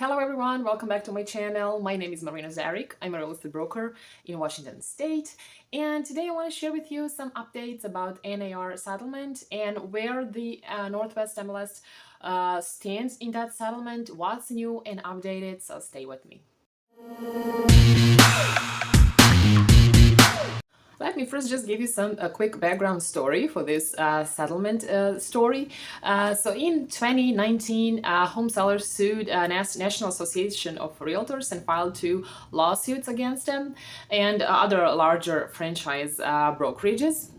Hello everyone, welcome back to my channel. My name is Marina Zarik. I'm a real estate broker in Washington State, and today I want to share with you some updates about NAR settlement and where the Northwest MLS stands in that settlement, what's new and updated, so stay with me. Let me first just give you a quick background story for this settlement story. So in 2019, home sellers sued National Association of Realtors and filed 2 lawsuits against them and other larger franchise brokerages.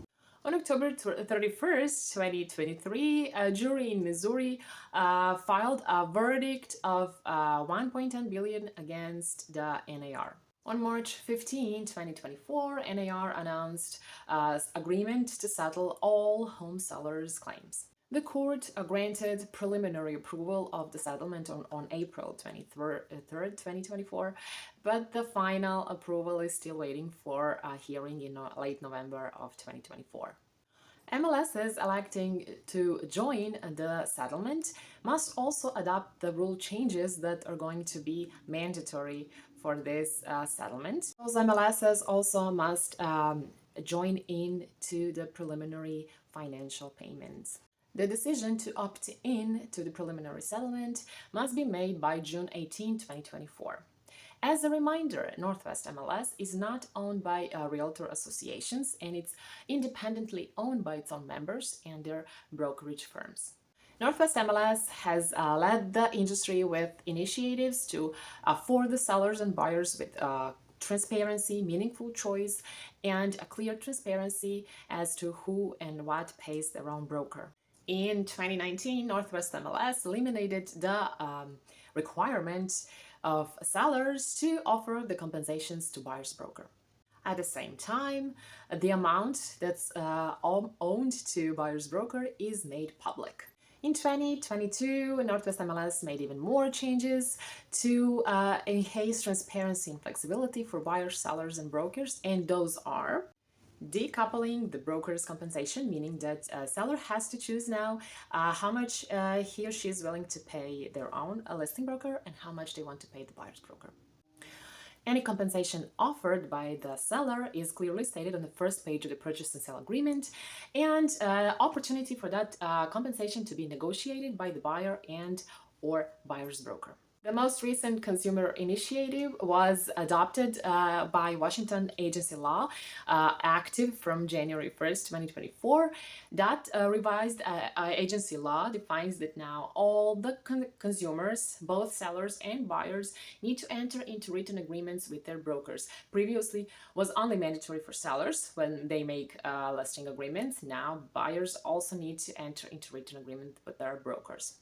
On October 31st, 2023, a jury in Missouri filed a verdict of $1.10 billion against the NAR. On March 15, 2024, NAR announced agreement to settle all home sellers' claims. The court granted preliminary approval of the settlement on April 23rd, 2024, but the final approval is still waiting for a hearing in late November of 2024. MLSs electing to join the settlement must also adopt the rule changes that are going to be mandatory for this settlement. Those MLSs also must join in to the preliminary financial payments. The decision to opt in to the preliminary settlement must be made by June 18, 2024. As a reminder, Northwest MLS is not owned by realtor associations, and it's independently owned by its own members and their brokerage firms. Northwest MLS has led the industry with initiatives to afford the sellers and buyers with transparency, meaningful choice, and a clear transparency as to who and what pays their own broker. In 2019, Northwest MLS eliminated the requirement of sellers to offer the compensations to buyer's broker. At the same time, the amount that's owned to buyer's broker is made public. In 2022, Northwest MLS made even more changes to enhance transparency and flexibility for buyers, sellers, and brokers, and those are decoupling the broker's compensation, meaning that a seller has to choose now how much he or she is willing to pay their own listing broker and how much they want to pay the buyer's broker. Any compensation offered by the seller is clearly stated on the first page of the purchase and sale agreement, and opportunity for that compensation to be negotiated by the buyer and or buyer's broker. The most recent consumer initiative was adopted by Washington agency law, active from January 1st, 2024. That revised agency law defines that now all the consumers, both sellers and buyers, need to enter into written agreements with their brokers. Previously was only mandatory for sellers when they make listing agreements. Now buyers also need to enter into written agreement with their brokers.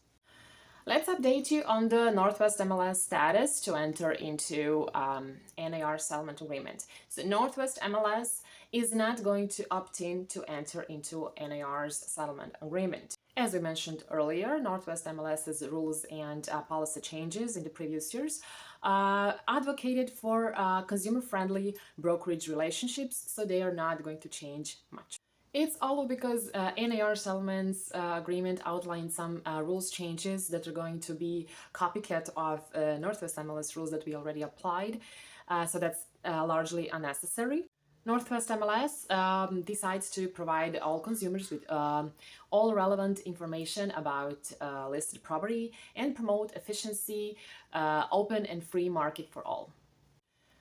Let's update you on the Northwest MLS status to enter into NAR settlement agreement. So Northwest MLS is not going to opt in to enter into NAR's settlement agreement. As we mentioned earlier, Northwest MLS's rules and policy changes in the previous years advocated for consumer-friendly brokerage relationships, so they are not going to change much. It's all because NAR settlements agreement outlines some rules changes that are going to be copycat of Northwest MLS rules that we already applied, so that's largely unnecessary. Northwest MLS decides to provide all consumers with all relevant information about listed property and promote efficiency, open and free market for all.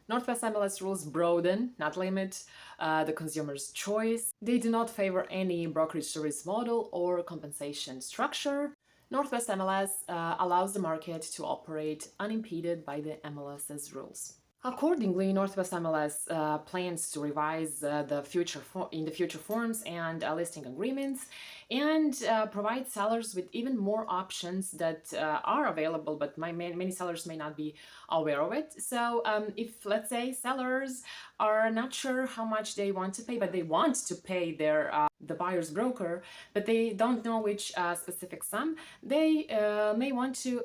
Northwest MLS rules broaden, not limit, the consumer's choice. They do not favor any brokerage service model or compensation structure. Northwest MLS allows the market to operate unimpeded by the MLS's rules. Accordingly, Northwest MLS plans to revise in the future forms and listing agreements and provide sellers with even more options that are available, but many sellers may not be aware of it. So if, let's say, sellers are not sure how much they want to pay, but they want to pay their the buyer's broker, but they don't know which specific sum, they may want to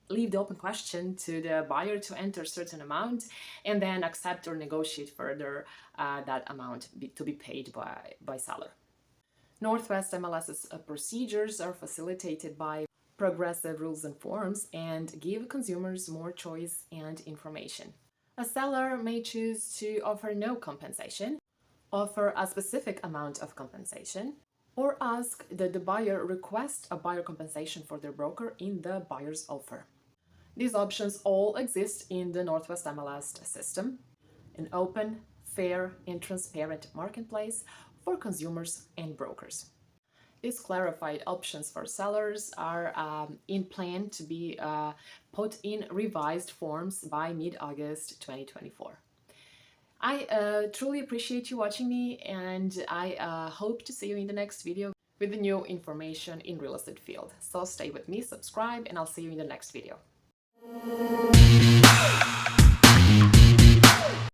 leave the open question to the buyer to enter a certain amount and then accept or negotiate further that amount to be paid by seller. Northwest MLS's procedures are facilitated by progressive rules and forms, and give consumers more choice and information. A seller may choose to offer no compensation, offer a specific amount of compensation, or ask that the buyer request a buyer compensation for their broker in the buyer's offer. These options all exist in the Northwest MLS system, an open, fair, and transparent marketplace for consumers and brokers. These clarified options for sellers are in plan to be put in revised forms by mid-August 2024. I truly appreciate you watching me, and I hope to see you in the next video with the new information in real estate field. So stay with me, subscribe, and I'll see you in the next video.